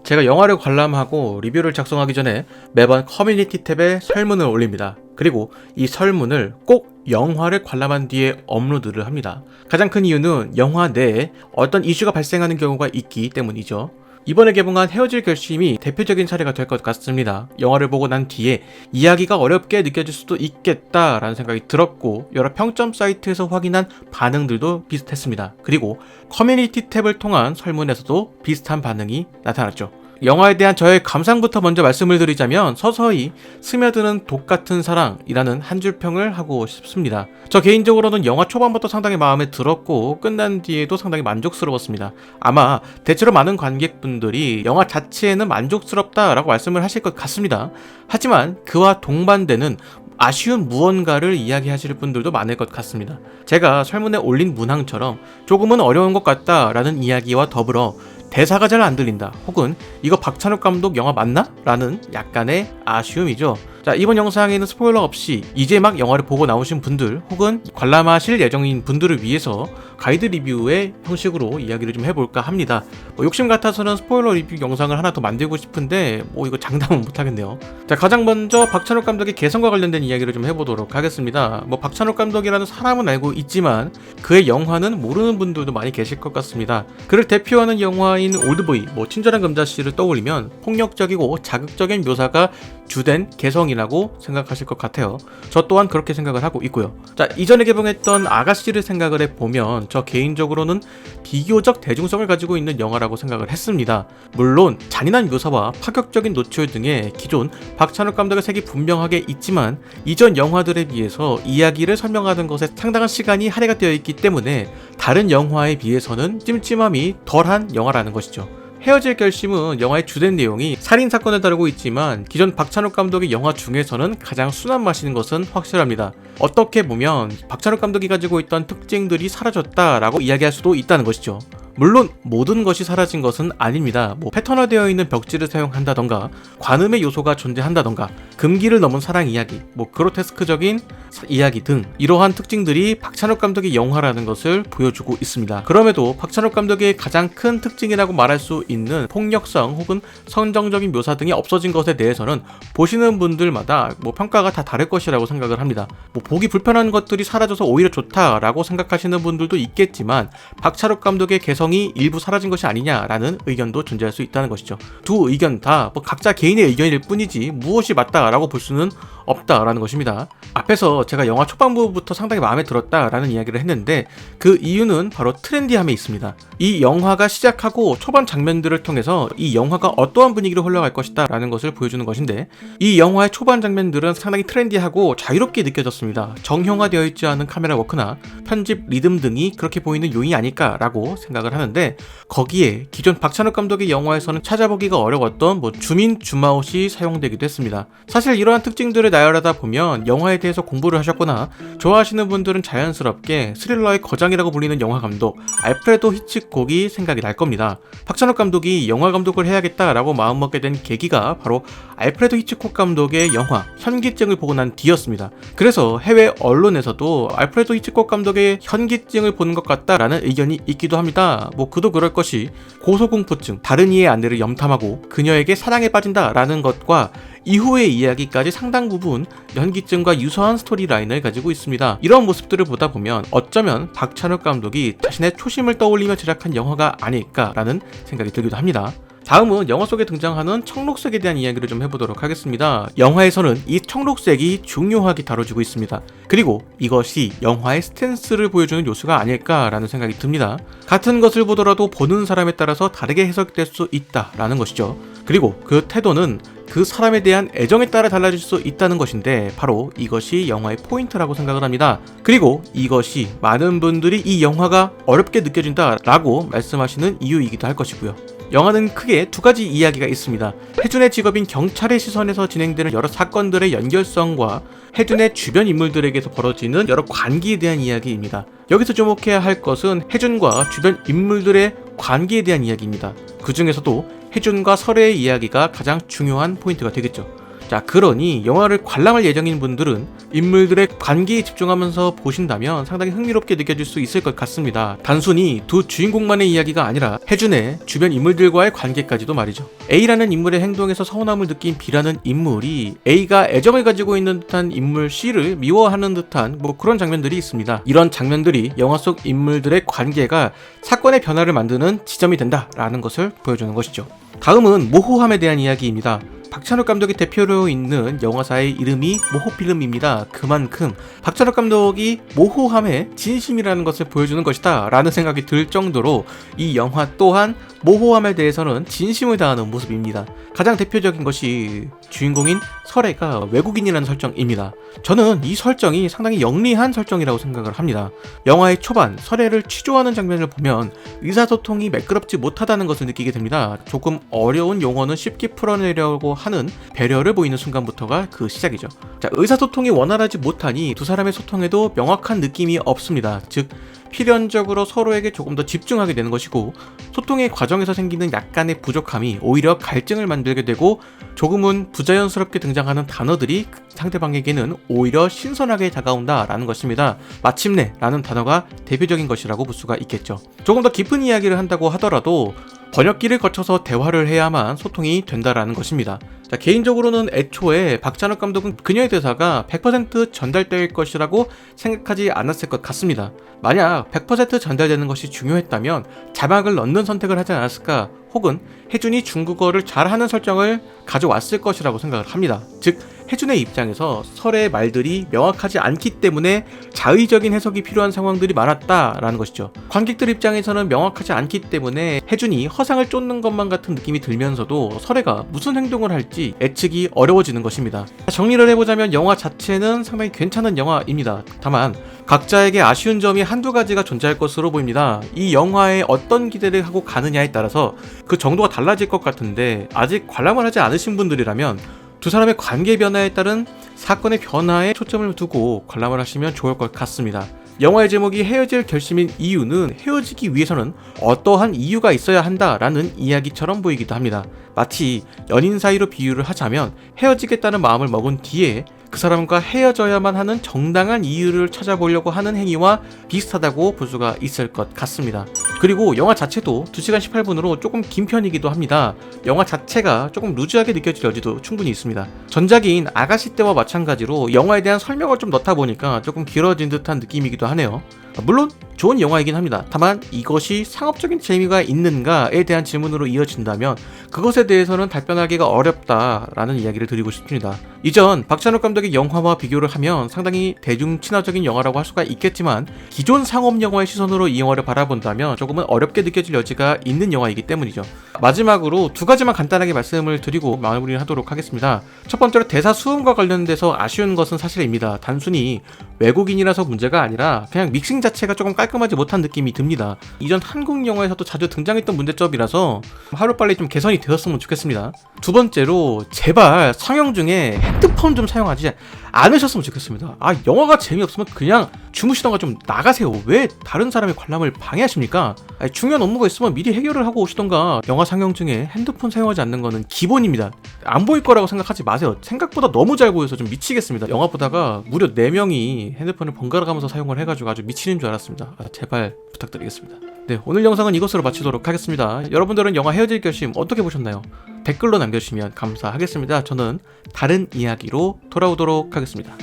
제가 영화를 관람하고 리뷰를 작성하기 전에 매번 커뮤니티 탭에 설문을 올립니다. 그리고 이 설문을 꼭 영화를 관람한 뒤에 업로드를 합니다. 가장 큰 이유는 영화 내에 어떤 이슈가 발생하는 경우가 있기 때문이죠. 이번에 개봉한 헤어질 결심이 대표적인 사례가 될 것 같습니다. 영화를 보고 난 뒤에 이야기가 어렵게 느껴질 수도 있겠다라는 생각이 들었고, 여러 평점 사이트에서 확인한 반응들도 비슷했습니다. 그리고 커뮤니티 탭을 통한 설문에서도 비슷한 반응이 나타났죠. 영화에 대한 저의 감상부터 먼저 말씀을 드리자면, 서서히 스며드는 독 같은 사랑이라는 한 줄 평을 하고 싶습니다. 저 개인적으로는 영화 초반부터 상당히 마음에 들었고 끝난 뒤에도 상당히 만족스러웠습니다. 아마 대체로 많은 관객분들이 영화 자체에는 만족스럽다라고 말씀을 하실 것 같습니다. 하지만 그와 동반되는 아쉬운 무언가를 이야기하실 분들도 많을 것 같습니다. 제가 설문에 올린 문항처럼 조금은 어려운 것 같다라는 이야기와 더불어 대사가 잘 안 들린다, 혹은 이거 박찬욱 감독 영화 맞나? 라는 약간의 아쉬움이죠. 자, 이번 영상에는 스포일러 없이 이제 막 영화를 보고 나오신 분들, 혹은 관람하실 예정인 분들을 위해서 가이드 리뷰의 형식으로 이야기를 좀 해볼까 합니다. 욕심 같아서는 스포일러 리뷰 영상을 하나 더 만들고 싶은데 이거 장담은 못하겠네요. 자, 가장 먼저 박찬욱 감독의 개성과 관련된 이야기를 좀 해보도록 하겠습니다. 박찬욱 감독이라는 사람은 알고 있지만 그의 영화는 모르는 분들도 많이 계실 것 같습니다. 그를 대표하는 영화인 올드보이, 친절한 금자씨를 떠올리면 폭력적이고 자극적인 묘사가 주된 개성이라고 생각하실 것 같아요. 저 또한 그렇게 생각을 하고 있고요. 자, 이전에 개봉했던 아가씨를 생각을 해보면 저 개인적으로는 비교적 대중성을 가지고 있는 영화라고 생각을 했습니다. 물론 잔인한 묘사와 파격적인 노출 등의 기존 박찬욱 감독의 색이 분명하게 있지만, 이전 영화들에 비해서 이야기를 설명하는 것에 상당한 시간이 할애가 되어 있기 때문에 다른 영화에 비해서는 찜찜함이 덜한 영화라는 것이죠. 헤어질 결심은 영화의 주된 내용이 살인사건을 다루고 있지만 기존 박찬욱 감독의 영화 중에서는 가장 순한 맛인 것은 확실합니다. 어떻게 보면 박찬욱 감독이 가지고 있던 특징들이 사라졌다라고 이야기할 수도 있다는 것이죠. 물론 모든 것이 사라진 것은 아닙니다. 패턴화되어 있는 벽지를 사용한다던가, 관음의 요소가 존재한다던가, 금기를 넘은 사랑 이야기, 그로테스크적인 이야기 등 이러한 특징들이 박찬욱 감독의 영화라는 것을 보여주고 있습니다. 그럼에도 박찬욱 감독의 가장 큰 특징이라고 말할 수 있는 폭력성 혹은 선정적인 묘사 등이 없어진 것에 대해서는 보시는 분들마다 평가가 다 다를 것이라고 생각을 합니다. 보기 불편한 것들이 사라져서 오히려 좋다라고 생각하시는 분들도 있겠지만, 박찬욱 감독의 개성이 일부 사라진 것이 아니냐라는 의견도 존재할 수 있다는 것이죠. 두 의견 다 각자 개인의 의견일 뿐이지 무엇이 맞다라고 볼 수는 없다라는 것입니다. 앞에서 제가 영화 초반부부터 상당히 마음에 들었다라는 이야기를 했는데, 그 이유는 바로 트렌디함에 있습니다. 이 영화가 시작하고 초반 장면들을 통해서 이 영화가 어떠한 분위기로 흘러갈 것이다 라는 것을 보여주는 것인데, 이 영화의 초반 장면들은 상당히 트렌디하고 자유롭게 느껴졌습니다. 정형화되어 있지 않은 카메라 워크나 편집 리듬 등이 그렇게 보이는 요인이 아닐까라고 생각을 하는데, 거기에 기존 박찬욱 감독의 영화에서는 찾아보기가 어려웠던 주민 줌아웃이 사용되기도 했습니다. 사실 이러한 특징들을 나열하다 보면 영화에 대해서 공부를 하셨거나 좋아하시는 분들은 자연스럽게 스릴러의 거장이라고 불리는 영화 감독 알프레도 히치콕이 생각이 날 겁니다. 박찬욱 감독이 영화 감독을 해야겠다라고 마음먹게 된 계기가 바로 알프레도 히치콕 감독의 영화 현기증을 보고 난 뒤였습니다. 그래서 해외 언론에서도 알프레도 히치콕 감독의 현기증을 보는 것 같다라는 의견이 있기도 합니다. 그도 그럴 것이 고소공포증, 다른 이의 아내를 염탐하고 그녀에게 사랑에 빠진다라는 것과 이후의 이야기까지 상당 부분 현기증과 유사한 스토리라인을 가지고 있습니다. 이런 모습들을 보다 보면 어쩌면 박찬욱 감독이 자신의 초심을 떠올리며 제작한 영화가 아닐까라는 생각이 들기도 합니다. 다음은 영화 속에 등장하는 청록색에 대한 이야기를 좀 해보도록 하겠습니다. 영화에서는 이 청록색이 중요하게 다뤄지고 있습니다. 그리고 이것이 영화의 스탠스를 보여주는 요소가 아닐까라는 생각이 듭니다. 같은 것을 보더라도 보는 사람에 따라서 다르게 해석될 수 있다라는 것이죠. 그리고 그 태도는 그 사람에 대한 애정에 따라 달라질 수 있다는 것인데, 바로 이것이 영화의 포인트라고 생각을 합니다. 그리고 이것이 많은 분들이 이 영화가 어렵게 느껴진다라고 말씀하시는 이유이기도 할 것이고요. 영화는 크게 두 가지 이야기가 있습니다. 혜준의 직업인 경찰의 시선에서 진행되는 여러 사건들의 연결성과 혜준의 주변 인물들에게서 벌어지는 여러 관계에 대한 이야기입니다. 여기서 주목해야 할 것은 혜준과 주변 인물들의 관계에 대한 이야기입니다. 그 중에서도 혜준과 설애의 이야기가 가장 중요한 포인트가 되겠죠. 자, 그러니 영화를 관람할 예정인 분들은 인물들의 관계에 집중하면서 보신다면 상당히 흥미롭게 느껴질 수 있을 것 같습니다. 단순히 두 주인공만의 이야기가 아니라 해준의 주변 인물들과의 관계까지도 말이죠. A라는 인물의 행동에서 서운함을 느낀 B라는 인물이 A가 애정을 가지고 있는 듯한 인물 C를 미워하는 듯한 그런 장면들이 있습니다. 이런 장면들이 영화 속 인물들의 관계가 사건의 변화를 만드는 지점이 된다라는 것을 보여주는 것이죠. 다음은 모호함에 대한 이야기입니다. 박찬욱 감독이 대표로 있는 영화사의 이름이 모호필름입니다. 그만큼 박찬욱 감독이 모호함에 진심이라는 것을 보여주는 것이다 라는 생각이 들 정도로 이 영화 또한 모호함에 대해서는 진심을 다하는 모습입니다. 가장 대표적인 것이 주인공인 설애가 외국인이라는 설정입니다. 저는 이 설정이 상당히 영리한 설정이라고 생각을 합니다. 영화의 초반 설애를 취조하는 장면을 보면 의사소통이 매끄럽지 못하다는 것을 느끼게 됩니다. 조금 어려운 용어는 쉽게 풀어내려고 하는 배려를 보이는 순간부터가 그 시작이죠. 자, 의사소통이 원활하지 못하니 두 사람의 소통에도 명확한 느낌이 없습니다. 즉 필연적으로 서로에게 조금 더 집중하게 되는 것이고, 소통의 과정에서 생기는 약간의 부족함이 오히려 갈증을 만들게 되고, 조금은 부자연스럽게 등장하는 단어들이 상대방에게는 오히려 신선하게 다가온다라는 것입니다. 마침내 라는 단어가 대표적인 것이라고 볼 수가 있겠죠. 조금 더 깊은 이야기를 한다고 하더라도 번역기를 거쳐서 대화를 해야만 소통이 된다라는 것입니다. 자, 개인적으로는 애초에 박찬욱 감독은 그녀의 대사가 100% 전달될 것이라고 생각하지 않았을 것 같습니다. 만약 100% 전달되는 것이 중요했다면 자막을 넣는 선택을 하지 않았을까, 혹은 해준이 중국어를 잘하는 설정을 가져왔을 것이라고 생각을 합니다. 즉 해준의 입장에서 설의 말들이 명확하지 않기 때문에 자의적인 해석이 필요한 상황들이 많았다라는 것이죠. 관객들 입장에서는 명확하지 않기 때문에 해준이 허상을 쫓는 것만 같은 느낌이 들면서도 설애가 무슨 행동을 할지 예측이 어려워지는 것입니다. 정리를 해보자면 영화 자체는 상당히 괜찮은 영화입니다. 다만 각자에게 아쉬운 점이 한두 가지가 존재할 것으로 보입니다. 이 영화에 어떤 기대를 하고 가느냐에 따라서 그 정도가 달라질 것 같은데, 아직 관람을 하지 않으신 분들이라면 두 사람의 관계 변화에 따른 사건의 변화에 초점을 두고 관람을 하시면 좋을 것 같습니다. 영화의 제목이 헤어질 결심인 이유는 헤어지기 위해서는 어떠한 이유가 있어야 한다라는 이야기처럼 보이기도 합니다. 마치 연인 사이로 비유를 하자면 헤어지겠다는 마음을 먹은 뒤에 그 사람과 헤어져야만 하는 정당한 이유를 찾아보려고 하는 행위와 비슷하다고 볼 수가 있을 것 같습니다. 그리고 영화 자체도 2시간 18분으로 조금 긴 편이기도 합니다. 영화 자체가 조금 루즈하게 느껴질 여지도 충분히 있습니다. 전작인 아가씨 때와 마찬가지로 영화에 대한 설명을 좀 넣다 보니까 조금 길어진 듯한 느낌이기도 하네요. 물론 좋은 영화이긴 합니다. 다만 이것이 상업적인 재미가 있는가에 대한 질문으로 이어진다면 그것에 대해서는 답변하기가 어렵다라는 이야기를 드리고 싶습니다. 이전 박찬욱 감독의 영화와 비교를 하면 상당히 대중 친화적인 영화라고 할 수가 있겠지만, 기존 상업 영화의 시선으로 이 영화를 바라본다면 조금은 어렵게 느껴질 여지가 있는 영화이기 때문이죠. 마지막으로 두 가지만 간단하게 말씀을 드리고 마무리를 하도록 하겠습니다. 첫 번째로 대사 수음과 관련돼서 아쉬운 것은 사실입니다. 단순히 외국인이라서 문제가 아니라 그냥 믹싱 자체가 조금 깔끔하지 못한 느낌이 듭니다. 이전 한국 영화에서도 자주 등장했던 문제점이라서 하루빨리 좀 개선이 되었으면 좋겠습니다. 두 번째로 제발 상영 중에 핸드폰 좀 사용하지 않으셨으면 좋겠습니다. 영화가 재미없으면 그냥 주무시던가 좀 나가세요. 왜 다른 사람의 관람을 방해하십니까? 중요한 업무가 있으면 미리 해결을 하고 오시던가. 영화 상영 중에 핸드폰 사용하지 않는 거는 기본입니다. 안 보일 거라고 생각하지 마세요. 생각보다 너무 잘 보여서 좀 미치겠습니다. 영화 보다가 무려 4명이 핸드폰을 번갈아 가면서 사용을 해가지고 아주 미치는 줄 알았습니다. 제발 부탁드리겠습니다. 네, 오늘 영상은 이것으로 마치도록 하겠습니다. 여러분들은 영화 헤어질 결심 어떻게 보셨나요? 댓글로 남겨주시면 감사하겠습니다. 저는 다른 이야기로 돌아오도록 하겠습니다.